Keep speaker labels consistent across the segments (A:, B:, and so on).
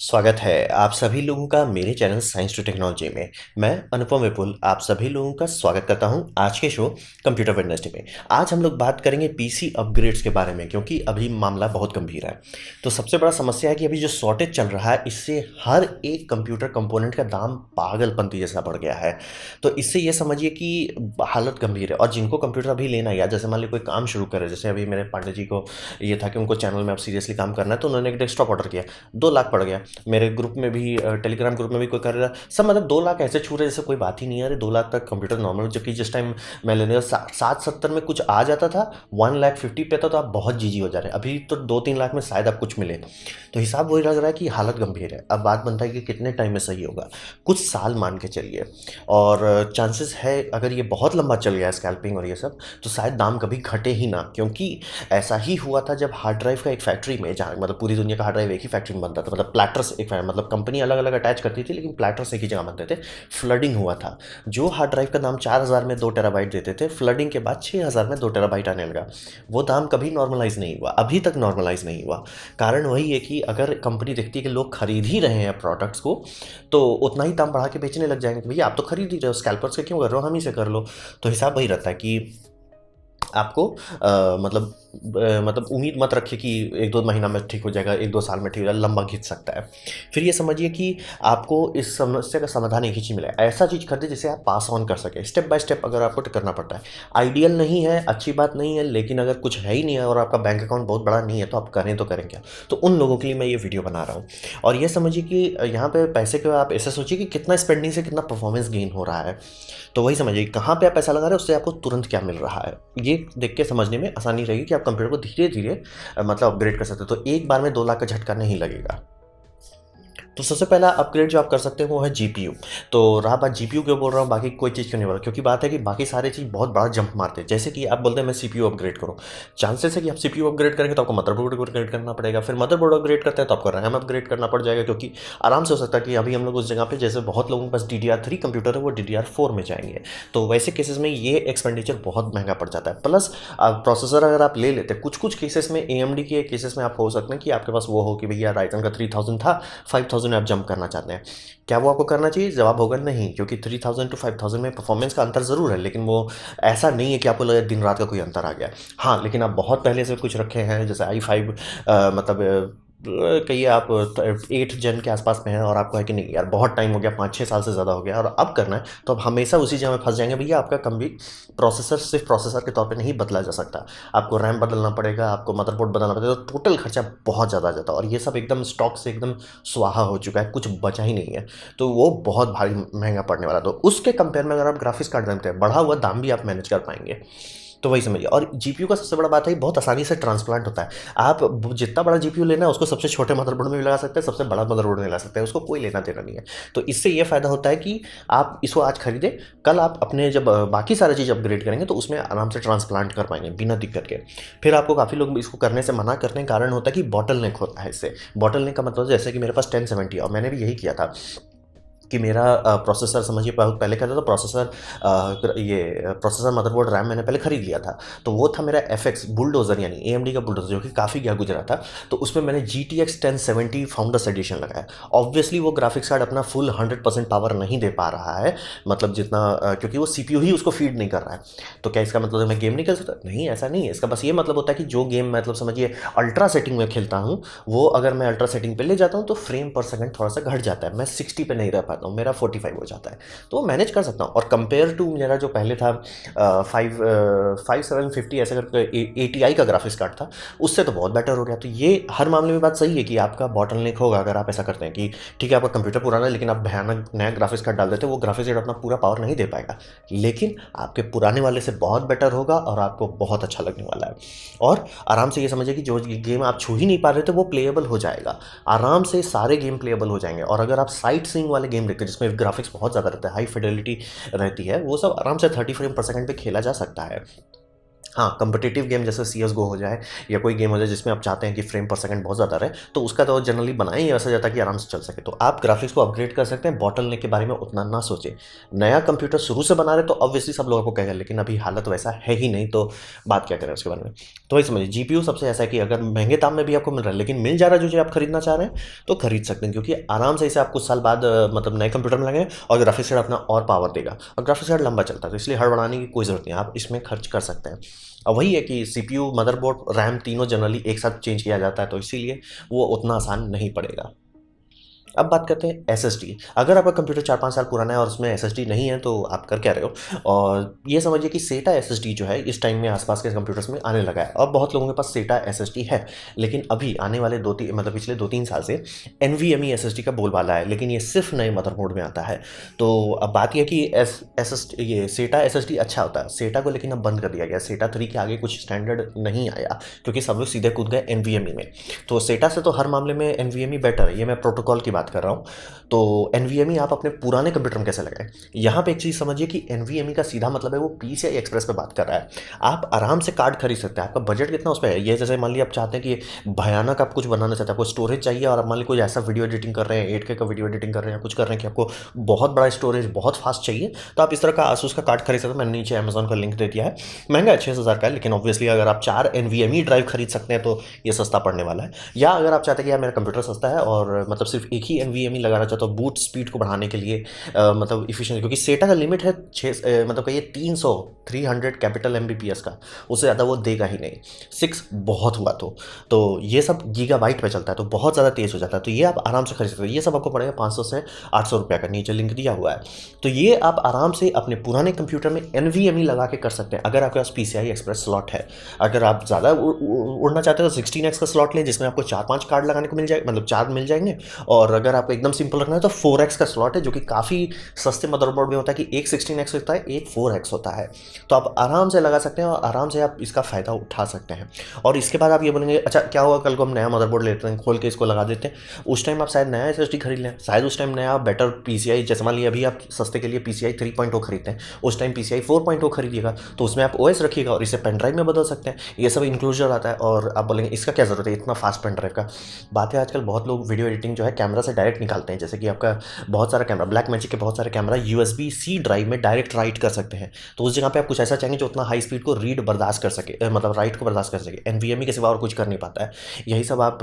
A: स्वागत है आप सभी लोगों का मेरे चैनल साइंस टू टेक्नोलॉजी में। मैं अनुपम विपुल आप सभी लोगों का स्वागत करता हूं आज के शो कंप्यूटर वेडनेसडे में। आज हम लोग बात करेंगे पीसी अपग्रेड्स के बारे में, क्योंकि अभी मामला बहुत गंभीर है। तो सबसे बड़ा समस्या है कि अभी जो शॉर्टेज चल रहा है, इससे हर एक कंप्यूटर कंपोनेंट का दाम पागलपंती जैसा बढ़ गया है। तो इससे ये समझिए कि हालत गंभीर है। और जिनको कंप्यूटर अभी लेना है, या जैसे मान लीजिए कोई काम शुरू करे, जैसे अभी मेरे पांडे जी को ये था कि उनको चैनल में अब सीरियसली काम करना है, तो उन्होंने एक डेस्कटॉप ऑर्डर किया, 2 लाख पड़ गया। मेरे ग्रुप में भी टेलीग्राम ग्रुप में भी कोई कर रहा सब, मतलब 2 लाख ऐसे छू रहे जैसे कोई बात ही नहीं है। अरे 2 लाख तक कंप्यूटर नॉर्मल, जबकि जिस टाइम मैं लेने 60-70 में कुछ आ जाता था, 1,50,000 पे था, तो आप बहुत जीजी हो जा रहे हैं। अभी तो 2-3 लाख में शायद आप कुछ मिले। तो हिसाब वही लग रहा है कि हालत गंभीर है। अब बात बनता है कि कितने टाइम में सही होगा, कुछ साल मान के चलिए। और चांसेस है अगर ये बहुत लंबा चल गया स्कैल्पिंग और ये सब, तो शायद दाम कभी घटे ही ना। क्योंकि ऐसा ही हुआ था जब हार्ड ड्राइव का एक फैक्ट्री में, जहाँ मतलब पूरी दुनिया का हार्ड ड्राइव एक ही फैक्ट्री में बनता था, मतलब प्लैटर्स एक मतलब कंपनी अलग अलग अटैच करती थी, लेकिन प्लैटर्स एक ही जगह बनते थे। फ्लडिंग हुआ था। जो हार्ड ड्राइव का दाम 4,000 में 2 टेराबाइट देते थे, फ्लडिंग के बाद 6,000 में 2 टेराबाइट आने लगा। वो दाम कभी नॉर्मलाइज नहीं हुआ, अभी तक नॉर्मलाइज नहीं हुआ। कारण वही है कि अगर कंपनी देखती है कि लोग खरीद ही रहे हैं प्रोडक्ट्स को, तो उतना ही दाम बढ़ा के बेचने लग जाएंगे। भैया आप तो खरीद ही रहे हो, स्कैल्पर्स के क्यों कर रहे हो, हम ही से कर लो। तो हिसाब वही रहता है कि आपको मतलब उम्मीद मत रखिए कि 1-2 महीना में ठीक हो जाएगा, 1-2 साल में ठीक हो जाएगा, लंबा खींच सकता है। फिर ये समझिए कि आपको इस समस्या का समाधान एक ही चीज़ मिला है, ऐसा चीज़ खरीदे जिसे आप पास ऑन कर सकें, स्टेप बाय स्टेप अगर आपको करना पड़ता है। आइडियल नहीं है, अच्छी बात नहीं है, लेकिन अगर कुछ है ही नहीं है और आपका बैंक अकाउंट बहुत बड़ा नहीं है, तो आप करें तो करें क्या। तो उन लोगों के लिए मैं ये वीडियो बना रहा हूँ। और ये समझिए कि यहाँ पे पैसे को आप ऐसे सोचिए कि कितना स्पेंडिंग से कितना परफॉर्मेंस गेन हो रहा है। तो वही समझिए कहाँ पे आप पैसा लगा रहे हो, उससे आपको तुरंत क्या मिल रहा है। ये देख के समझने में आसानी रहेगी कि आप कंप्यूटर को धीरे धीरे मतलब अपग्रेड कर सकते हो। तो एक बार में 2 लाख का झटका नहीं लगेगा। तो सबसे पहला अपग्रेड जो आप कर सकते हैं वो है जीपीयू। तो रहा बात जीपीयू क्यों बोल रहा हूँ, बाकी कोई चीज़ क्यों नहीं बोल रहा, क्योंकि बात है कि बाकी सारे चीज़ बहुत बड़ा जंप मारते हैं। जैसे कि आप बोलते हैं मैं सीपीयू अपग्रेड करूँ, चांसेस है कि आप सीपीयू अपग्रेड करेंगे तो आपको मदरबोर्ड अपग्रेड करना पड़ेगा, फिर मदरबोर्ड अपग्रेड करते हैं तो आपको रैम अपग्रेड करना पड़ जाएगा। क्योंकि आराम से हो सकता है कि अभी हम लोग उस जगह पे, जैसे बहुत लोगों के पास DDR3 कंप्यूटर है, वो DDR4 में जाएंगे। तो वैसे केसेस में ये एक्सपेंडिचर बहुत महंगा पड़ जाता है। प्लस प्रोसेसर अगर आप ले लेते हैं, कुछ कुछ केसेस में AMD के केसेस में आप हो सकते हैं कि आपके पास वो हो कि भैया राइजन का 3000 था, 5000 में आप जंप करना चाहते हैं। क्या वो आपको करना चाहिए? जवाब होगा नहीं, क्योंकि 3000 टू 5000 में परफॉर्मेंस का अंतर ज़रूर है, लेकिन वो ऐसा नहीं है कि आपको लगे दिन रात का कोई अंतर आ गया। हाँ, लेकिन आप बहुत पहले से कुछ रखे हैं, जैसे i5 मतलब कहिए आप 8 जन के आसपास में है, और आपको है कि नहीं यार बहुत टाइम हो गया, 5-6 साल से ज़्यादा हो गया और अब करना है, तो अब हमेशा उसी जगह में फंस जाएंगे। भैया आपका कभी प्रोसेसर सिर्फ प्रोसेसर के तौर पे नहीं बदला जा सकता, आपको रैम बदलना पड़ेगा, आपको मदरबोर्ड बदलना पड़ेगा, तो टोटल खर्चा बहुत ज़्यादा आ जाता है। और ये सब एकदम स्टॉक से एकदम स्वाहा हो चुका है, कुछ बचा ही नहीं है। तो वो बहुत भारी महंगा पड़ने वाला। तो उसके कंपेयर में अगर आप ग्राफिक्स कार्ड जानते हैं, बढ़ा हुआ दाम भी आप मैनेज कर पाएंगे। तो वही समझिए। और जीपीयू का सबसे बड़ा बात है, बहुत आसानी से ट्रांसप्लांट होता है। आप जितना बड़ा जीपीयू लेना है, उसको सबसे छोटे मदरबोर्ड में भी लगा सकते हैं, सबसे बड़ा मदरबोर्ड में लगा सकते हैं, उसको कोई लेना देना नहीं है। तो इससे ये फ़ायदा होता है कि आप इसको आज खरीदें, कल आप अपने जब बाकी सारी चीज़ अपग्रेड करेंगे तो उसमें आराम से ट्रांसप्लांट कर पाएंगे बिना दिक्कत के। फिर आपको काफ़ी लोग इसको करने से मना करने का कारण होता है कि बॉटल नेक होता है इससे। बॉटल नेक का मतलब जैसे कि मेरे पास 1070 है, और मैंने भी यही किया था कि मेरा प्रोसेसर समझिए बहुत पहले क्या था, तो प्रोसेसर मदरबोर्ड रैम मैंने पहले खरीद लिया था। तो वो था मेरा FX बुलडोज़र, यानी AMD का बुलडोज़र, जो कि काफ़ी गया गुजरा था। तो उसमें मैंने GTX 1070 फाउंडर्स एडिशन लगाया। ऑब्वियसली वो ग्राफिक्स कार्ड अपना फुल 100% पावर नहीं दे पा रहा है, मतलब जितना क्योंकि वो CPU ही उसको फीड नहीं कर रहा है। तो क्या इसका मतलब है मैं गेम नहीं खेल सकता? नहीं, ऐसा नहीं है। इसका बस ये मतलब होता है कि जो गेम मतलब समझिए अल्ट्रा सेटिंग में खेलता हूँ, वो अगर मैं अल्ट्रा सेटिंग पे ले जाता हूँ तो फ्रेम पर सेकंड थोड़ा सा घट जाता है, मैं 60 पे नहीं रह पाता हूँ, मेरा 45 हो जाता है। तो वो मैनेज कर सकता हूँ। और कंपेयर टू मेरा जो पहले था 5750 ऐसे करके ATI का ग्राफिक्स कार्ड था, उससे तो बहुत बेटर हो गया। तो ये हर मामले में बात सही है कि आपका बॉटल नेक होगा अगर आप ऐसा करते हैं कि ठीक है आपका कंप्यूटर पुराना है, लेकिन आप भयानक नया ग्राफिक्स कार्ड डाल देते हैं, वो ग्राफिक्स कार्ड अपना पूरा पावर नहीं दे पाएगा, लेकिन आपके पुराने वाले से बहुत बेटर होगा और आपको बहुत अच्छा लगने वाला है। और आराम से ये समझिए कि जो गेम आप छू ही नहीं पा रहे थे वो प्लेएबल हो जाएगा, आराम से सारे गेम प्लेएबल हो जाएंगे। और अगर आप साइट सीइंग वाले गेम देखते हैं जिसमें ग्राफिक्स बहुत ज़्यादा रहता है, हाई फिडेलिटी रहती है, वो सब आराम से 30 फ्रेम पर सेकंड पे खेला जा सकता है। हाँ, कॉम्पिटिटिव गेम जैसे CS:GO हो जाए या कोई गेम हो जाए जिसमें आप चाहते हैं कि फ्रेम पर सेकंड बहुत ज़्यादा रहे, तो उसका तो जनरली बनाया ही ऐसा जाता है कि आराम से चल सके। तो आप ग्राफिक्स को अपग्रेड कर सकते हैं, बॉटलनेक के बारे में उतना ना सोचें। नया कंप्यूटर शुरू से बना रहे तो ऑब्वियसली सब लोग आपको कहेगा, लेकिन अभी हालत वैसा है ही नहीं, तो बात क्या करें उसके बारे में। तो वही समझिए, जीपीयू सबसे ऐसा है कि अगर महंगे दाम में भी आपको मिल रहा है, लेकिन मिल जा रहा है जो आप खरीदना चाह रहे हैं, तो खरीद सकते हैं, क्योंकि आराम से इसे आप कुछ साल बाद मतलब नए कंप्यूटर में लगेंगे और ग्राफिक्स कार्ड अपना और पावर देगा, और ग्राफिक्स कार्ड लंबा चलता है, तो इसलिए हड़बड़ाने की कोई ज़रूरत नहीं है, आप इसमें खर्च कर सकते हैं। अब वही है कि सीपीयू, मदरबोर्ड, रैम तीनों जनरली एक साथ चेंज किया जाता है, तो इसीलिए वो उतना आसान नहीं पड़ेगा। अब बात करते हैं एसएसडी। अगर आपका कंप्यूटर 4-5 साल पुराना है और उसमें एसएसडी नहीं है, तो आप कर क्या रहे हो। और ये समझिए कि सेटा एसएसडी जो है इस टाइम में आसपास के कंप्यूटर्स में आने लगा है, और बहुत लोगों के पास सेटा एसएसडी है, लेकिन अभी आने वाले मतलब पिछले 2-3 साल से एनवीएमई एसएसडी का बोलबाला है, लेकिन ये सिर्फ नए मदरबोर्ड में आता है। तो अब बात यह कि ये सेटा एसएसडी अच्छा होता है सेटा को, लेकिन अब बंद कर दिया गया। सेटा 3 के आगे कुछ स्टैंडर्ड नहीं आया, क्योंकि सब लोग सीधे कूद गए एनवीएमई में। तो सेटा से तो हर मामले में एनवीएमई बेटर है, ये मैं प्रोटोकॉल की बात कर रहा हूँ। तो एनवीएमई आप अपने पुराने कंप्यूटर में कैसे लगाएं। यहाँ पे एक चीज़ समझिए कि एनवीएमई का सीधा मतलब है वो पीसीआई एक्सप्रेस पे बात कर रहा है। आप आराम से कार्ड खरीद सकते हैं, आपका बजट कितना उस पर है। ये जैसे मान लीजिए आप चाहते हैं कि भयानक आप कुछ बनाना चाहते हैं, आपको स्टोरेज चाहिए, और आप मान लीजिए कोई ऐसा वीडियो एडिटिंग कर रहे हैं, 8K का वीडियो एडिटिंग कर रहे हैं, कुछ कर रहे हैं कि आपको बहुत बड़ा स्टोरेज, बहुत फास्ट चाहिए, तो आप इस तरह का आसूस का कार्ड खरीद सकते हैं। मैंने नीचे अमेजोन का लिंक दे दिया है, महंगा है, 6,000 का है, लेकिन ऑब्वियसली अगर आप 4 एनवीएमई ड्राइव खरीद सकते हैं तो ये सस्ता पड़ने वाला है। या अगर आप चाहते हैं कि यार मेरा कंप्यूटर सस्ता है और मतलब सिर्फ एक ही एनवीएमई लगाना चाहता हूँ बूट स्पीड को बढ़ाने के लिए, मतलब इफिशिएंट, क्योंकि सेटा का लिमिट है 6 मतलब कहिए 300 कैपिटल एमबीपीएस का, उससे ज़्यादा वो देगा ही नहीं। 6 बहुत हुआ तो ये सब गीगाबाइट पे चलता है, तो बहुत ज़्यादा तेज़ हो जाता है, तो ये आप आराम से खरीद सकते हैं। ये सब आपको पड़ेगा 500 से 800 रुपये का, नीचे लिंक दिया हुआ है। तो ये आप आराम से अपने पुराने कंप्यूटर में एनवीएमई लगा के कर सकते हैं, अगर आपके पास पीसीआई एक्सप्रेस स्लॉट है। अगर आप ज़्यादा उड़ना चाहते हैं तो 16x का स्लॉट लें, जिसमें आपको 4-5 कार्ड लगाने को मिल जाए, मतलब 4 मिल जाएंगे। और अगर आपको एकदम सिंपल रखना है तो 4x का स्लॉट है, जो कि काफ़ी सस्ते मदरबोर्ड में होता है, कि एक 16x होता है, एक 4x होता है। तो आप आराम से लगा सकते हैं और आराम से आप इसका फ़ायदा उठा सकते हैं। और इसके बाद आप ये बोलेंगे, अच्छा क्या होगा कल को हम नया मदरबोर्ड लेते हैं, खोल के इसको लगा देते हैं, उस टाइम आप शायद नया एसएसडी खरीद लें, शायद उस टाइम नया बेटर पीसीआई, जैसे मान लीजिए अभी आप सस्ते के लिए पीसीआई 3.0 खरीदते हैं, उस टाइम पीसीआई 4.0 खरीदिएगा, तो उसमें आप ओएस रखिएगा और इसे पेन ड्राइव में बदल सकते हैं। ये सब इंक्लूजन आता है, और आप बोलेंगे इसका क्या ज़रूरत है इतना फास्ट पेन ड्राइव का। बात है आजकल बहुत लोग वीडियो एडिटिंग जो है कैमरा से डायरेक्ट निकालते हैं, जैसे कि आपका बहुत सारा कैमरा, ब्लैक मैजिक के बहुत सारे कैमरा यूएसबी सी ड्राइव में डायरेक्ट राइट कर सकते हैं। तो उस जगह पे आप कुछ ऐसा चाहेंगे जो उतना हाई स्पीड को रीड बर्दाश्त कर सके, मतलब राइट को बर्दाश्त कर सके। एनवीएमई के सिवा और कुछ कर नहीं पाता है। यही सब आप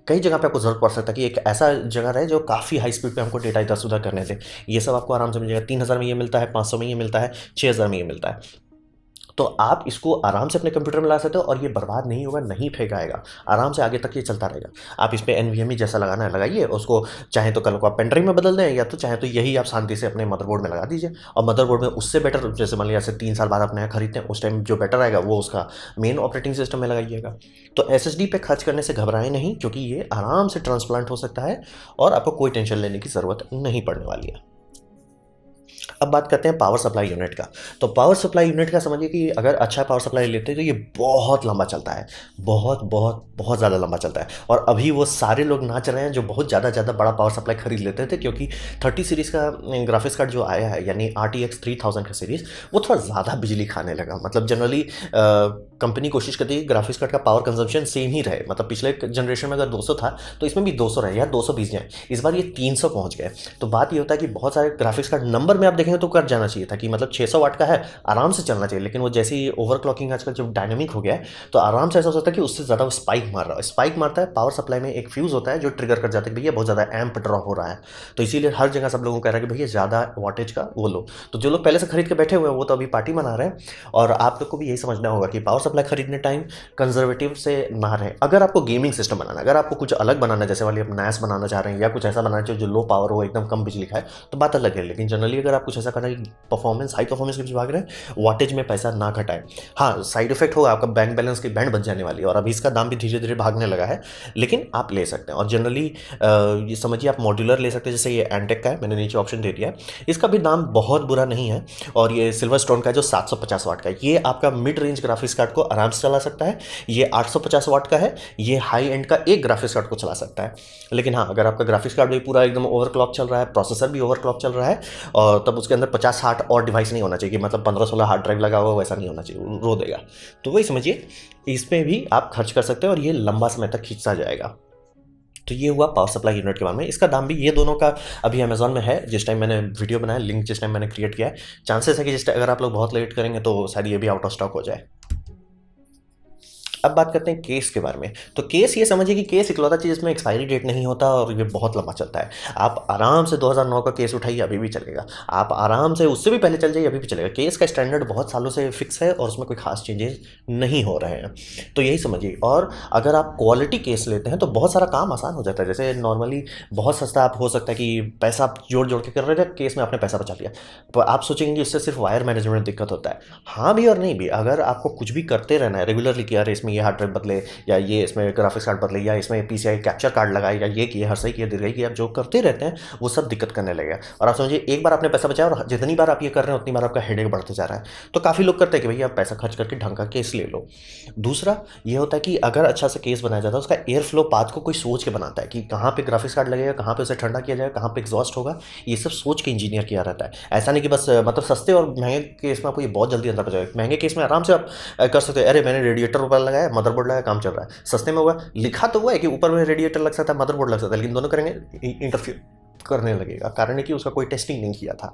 A: कई जगह पे आपको ज़रूरत पड़ सकता है कि एक ऐसा जगह रहे जो काफ़ी हाई स्पीड पे हमको डेटा इधर उधर करने दे। ये सब आपको आराम से मिल जाएगा। 3,000 में ये मिलता है, 500 में ये मिलता है, 6,000 में ये मिलता है। तो आप इसको आराम से अपने कंप्यूटर में ला सकते हो, और ये बर्बाद नहीं होगा, नहीं फेंकाएगा, आराम से आगे तक ये चलता रहेगा। आप इस पे एनवीएमई जैसा लगाना है लगाइए, उसको चाहे तो कल को आप पेन ड्राइव में बदल दें, या तो चाहे तो यही आप शांति से अपने मदरबोर्ड में लगा दीजिए। और मदरबोर्ड में उससे बेटर, जैसे मान लीजिए 3 साल बाद आप नया खरीदते हैं, उस टाइम जो बेटर आएगा वो उसका मेन ऑपरेटिंग सिस्टम में लगाइएगा। तो एसएसडी पे खर्च करने से घबराएं नहीं, क्योंकि ये आराम से ट्रांसप्लांट हो सकता है और आपको कोई टेंशन लेने की ज़रूरत नहीं पड़ने वाली है। अब बात करते हैं पावर सप्लाई यूनिट का। तो पावर सप्लाई यूनिट का समझिए कि अगर अच्छा पावर सप्लाई लेते हैं तो ये बहुत लंबा चलता है, बहुत बहुत बहुत ज़्यादा लंबा चलता है। और अभी वो सारे लोग नाच रहे हैं जो बहुत ज़्यादा बड़ा पावर सप्लाई खरीद लेते थे, क्योंकि 30 सीरीज़ का ग्राफिक्स कार्ड जो आया है, यानी RTX 3000 का सीरीज़, वो थोड़ा ज़्यादा बिजली खाने लगा। मतलब जनरली कंपनी कोशिश करती है कि ग्राफिक्स कार्ड का पावर कंजम्पशन सेम ही रहे, मतलब पिछले जनरेशन में अगर 200 था तो इसमें भी 200 रहे या 220 जाए। इस बार ये 300 पहुँच गए। तो बात ये होता है कि बहुत सारे ग्राफिक्स कार्ड नंबर में आप देखेंगे तो कर जाना चाहिए था कि मतलब 600 वाट का है, आराम से चलना चाहिए, लेकिन वो जैसे ही ओवरक्लॉकिंग आजकल जब डायनामिक हो गया है, तो आराम से ऐसा हो सकता है कि उससे ज़्यादा स्पाइक मार रहा है। स्पाइक मारता है, पावर सप्लाई में एक फ्यूज़ होता है जो ट्रिगर कर जाता है कि भैया बहुत ज़्यादा एम्प ड्रॉ हो रहा है। तो इसीलिए हर जगह सब लोगों को कह रहा है कि भैया ज़्यादा वाटेज का वो लो। तो जो लोग पहले से खरीद के बैठे हुए हैं वो तो अभी पार्टी मना रहे हैं। और आप लोग को भी यही समझना होगा कि पावर सप्लाई खरीदने टाइम कंजर्वेटिव से ना रहे। अगर आपको गेमिंग सिस्टम बनाना, अगर आपको कुछ अलग बनाना है, जैसे वाली आप नैस बनाना चाह रहे हैं या कुछ ऐसा बनाना चाहिए जो लो पावर हो, एकदम कम बिजली खाए, तो बात अलग है। लेकिन जनरली अगर आप कुछ ऐसा करना है परफॉर्मेंस, हाई परफॉर्मेंस के पीछे भाग रहे हैं, वाटेज में पैसा ना घटाएं। हाँ, साइड इफेक्ट होगा, आपका बैंक बैलेंस की बैंड बच जाने वाली है, और अभी इसका दाम भी धीरे धीरे भागने लगा है, लेकिन आप ले सकते हैं। और जनरली ये समझिए आप मॉड्यूलर ले सकते हैं, जैसे ये एंटेक का है, मैंने नीचे ऑप्शन दे दिया है। इसका भी दाम बहुत बुरा नहीं है, और ये सिल्वर स्टोन का है जो 750 वाट का है। ये आपका मिड रेंज ग्राफिक्स कार्ड को आराम से चला सकता है। ये 850 वाट का है, ये हाई एंड का एक ग्राफिक्स कार्ड को चला सकता है। लेकिन हाँ, अगर आपका ग्राफिक्स कार्ड भी पूरा एकदम ओवरक्लॉक चल रहा है, प्रोसेसर भी ओवरक्लॉक चल रहा है, और तब उसके उसके अंदर 50-60 और डिवाइस नहीं होना चाहिए कि मतलब 15-16 हार्ड ड्राइव लगा हुआ, वैसा नहीं होना चाहिए, रो देगा। तो वही समझिए, इसमें भी आप खर्च कर सकते हैं और ये लंबा समय तक खींचता जाएगा। तो ये हुआ पावर सप्लाई यूनिट के बारे में। इसका दाम भी ये दोनों का अभी अमेजोन में है, जिस टाइम मैंने वीडियो बनाया, लिंक जिस टाइम मैंने क्रिएट किया है। चांसेस है कि जिस टाइम अगर आप लोग बहुत लेट करेंगे तो शायद ये भी आउट ऑफ स्टॉक हो जाए। अब बात करते हैं केस के बारे में। तो केस ये समझिए कि केस इकलौता चीज़ इसमें एक्सपायरी डेट नहीं होता और ये बहुत लंबा चलता है। आप आराम से 2009 का केस उठाइए, अभी भी चलेगा। आप आराम से उससे भी पहले चल जाइए, अभी भी चलेगा। केस का स्टैंडर्ड बहुत सालों से फिक्स है और उसमें कोई खास चेंजेस नहीं हो रहे हैं। तो यही समझिए। और अगर आप क्वालिटी केस लेते हैं तो बहुत सारा काम आसान हो जाता है। जैसे नॉर्मली बहुत सस्ता आप हो सकता है कि पैसा आप जोड़ जोड़ के कर रहे थे, केस में आपने पैसा बचा लिया। तो आप सोचेंगे कि इससे सिर्फ वायर मैनेजमेंट में दिक्कत होता है। हाँ भी और नहीं भी। अगर आपको कुछ भी करते रहना है रेगुलरली कि यार इसमें ये हार्ड ड्राइव बदले, या ये इसमें ग्राफिक्स कार्ड बदले, या इसमें पीसीआई कैप्चर कार्ड लगाए, या ये किए, हर सही किए, दीर्घई किए, आप जो करते रहते हैं वो सब दिक्कत करने लगेगा। और आप समझिए एक बार आपने पैसा बचाया और जितनी बार आप ये कर रहे हैं उतनी बार आपका हेडेक बढ़ते जा रहा है। तो काफ़ी लोग करते हैं कि भैया आप पैसा खर्च करके ढंग का केस ले लो। दूसरा ये होता है कि अगर अच्छा से केस बनाया जाता है, उसका एयर फ्लो पाथ को कोई सोच के बनाता है कि कहाँ पे ग्राफिक्स कार्ड लगेगा, कहाँ पे उसे ठंडा किया जाएगा, कहाँ पे एग्जॉस्ट होगा। ये सब सोच के इंजीनियर किया रहता है। ऐसा नहीं कि बस मतलब सस्ते और महंगे केस में आपको ये बहुत जल्दी अंदर पड़ जाएगा। महंगे केस में आराम से आप कर सकते हैं, अरे मैंने रेडिएटर ऊपर लगाया, मदरबोर्ड लगाया, काम चल रहा है। सस्ते में होगा, लिखा तो हुआ है कि ऊपर में रेडिएटर लग सकता है, मदरबोर्ड लग सकता है, लेकिन दोनों करेंगे इंटरफियर करने लगेगा। कारण है कि उसका कोई टेस्टिंग नहीं किया था।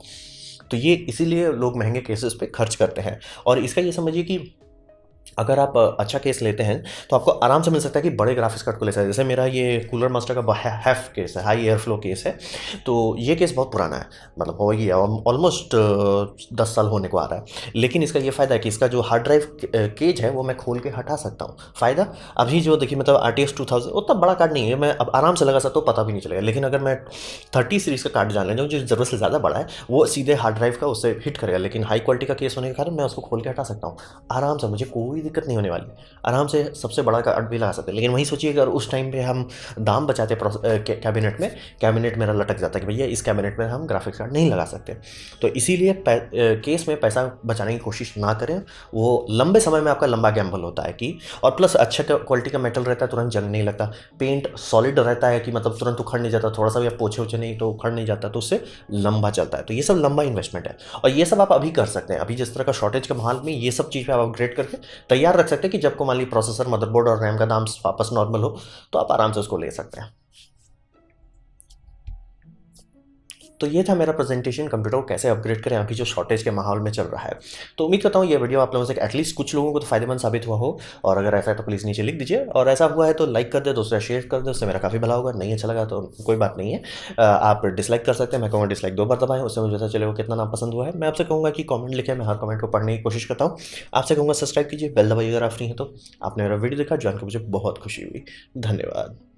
A: तो ये इसीलिए लोग महंगे केसेस पे खर्च करते हैं। और इसका ये समझिए कि अगर आप अच्छा केस लेते हैं तो आपको आराम से मिल सकता है कि बड़े ग्राफिक्स कार्ड को ले सकते हैं। जैसे मेरा ये कूलर मास्टर का हैफ केस है, हाई एयर फ्लो केस है। तो ये केस बहुत पुराना है, मतलब हो गया ऑलमोस्ट 10 साल होने को आ रहा है। लेकिन इसका ये फ़ायदा है कि इसका जो हार्ड ड्राइव केज है वो मैं खोल के हटा सकता हूँ। फ़ायदा अभी जो देखिए, मतलब RTX 2000 उतना बड़ा कार्ड नहीं है, मैं अब आराम से लगा सकता हूँ, पता भी नहीं चलेगा। लेकिन अगर मैं 30 सीरीज़ का कार्ड जान लें जो ज़रूरत से ज़्यादा बड़ा है, वो सीधे हार्ड ड्राइव का उससे हिट करेगा। लेकिन हाई क्वालिटी का केस होने के कारण मैं उसको खोल के हटा सकता हूँ आराम से, मुझे कोई दिक्कत नहीं होने वाली। आराम से सबसे बड़ा कार्ड भी लगा सकते हैं। लेकिन वहीं सोचिए अगर उस टाइम पे हम दाम बचाते कैबिनेट में, कैबिनेट मेरा लटक जाता है कि भैया इस कैबिनेट में हम ग्राफिक्स कार्ड नहीं लगा सकते। तो इसीलिए केस में पैसा बचाने की कोशिश ना करें। वो लंबे समय में आपका लंबा गैम्बल होता है कि, और प्लस अच्छे क्वालिटी का मेटल रहता है, तुरंत जंग नहीं लगता। पेंट सॉलिड रहता है कि मतलब तुरंत उखड़ नहीं जाता, थोड़ा सा भी आप पोछे उछे नहीं तो उखड़ नहीं जाता, तो उससे लंबा चलता है। तो ये सब लंबा इन्वेस्टमेंट है और ये सब आप अभी कर सकते हैं। अभी जिस तरह का शॉर्टेज के माहौल में ये सब चीज़ पे आप अपग्रेड करके तैयार रख सकते हैं कि जब को मान ली प्रोसेसर, मदरबोर्ड और रैम का दाम वापस नॉर्मल हो तो आप आराम से उसको ले सकते हैं। तो ये था मेरा प्रेजेंटेशन, कंप्यूटर को कैसे अपग्रेड करें अभी जो शॉर्टेज के माहौल में चल रहा है। तो उम्मीद करता हूँ ये वीडियो आप लोगों से एटलीस्ट कुछ लोगों को तो फायदेमंद साबित हुआ हो। और अगर ऐसा है तो प्लीज़ नीचे लिख दीजिए, और ऐसा हुआ है तो लाइक कर दे, दूसरा शेयर कर दे, उससे मेरा काफ़ी भला होगा। नहीं अच्छा लगा तो कोई बात नहीं है, आप डिसलाइक कर सकते हैं। मैं कहूँगा डिसलाइक 2 बार दबाएं, उससे मुझे पता चलेगा कितना नाम पसंद हुआ है। मैं आपसे कहूँगा कि कॉमेंट लिखें, मैं हर कमेंट को पढ़ने की कोशिश करता हूँ। आपसे कहूँगा सब्सक्राइब कीजिए, बेल दबाइए अगर आप फ्री हैं तो। आपने मेरा वीडियो देखा, ज्वाइन कर मुझे बहुत खुशी हुई। धन्यवाद।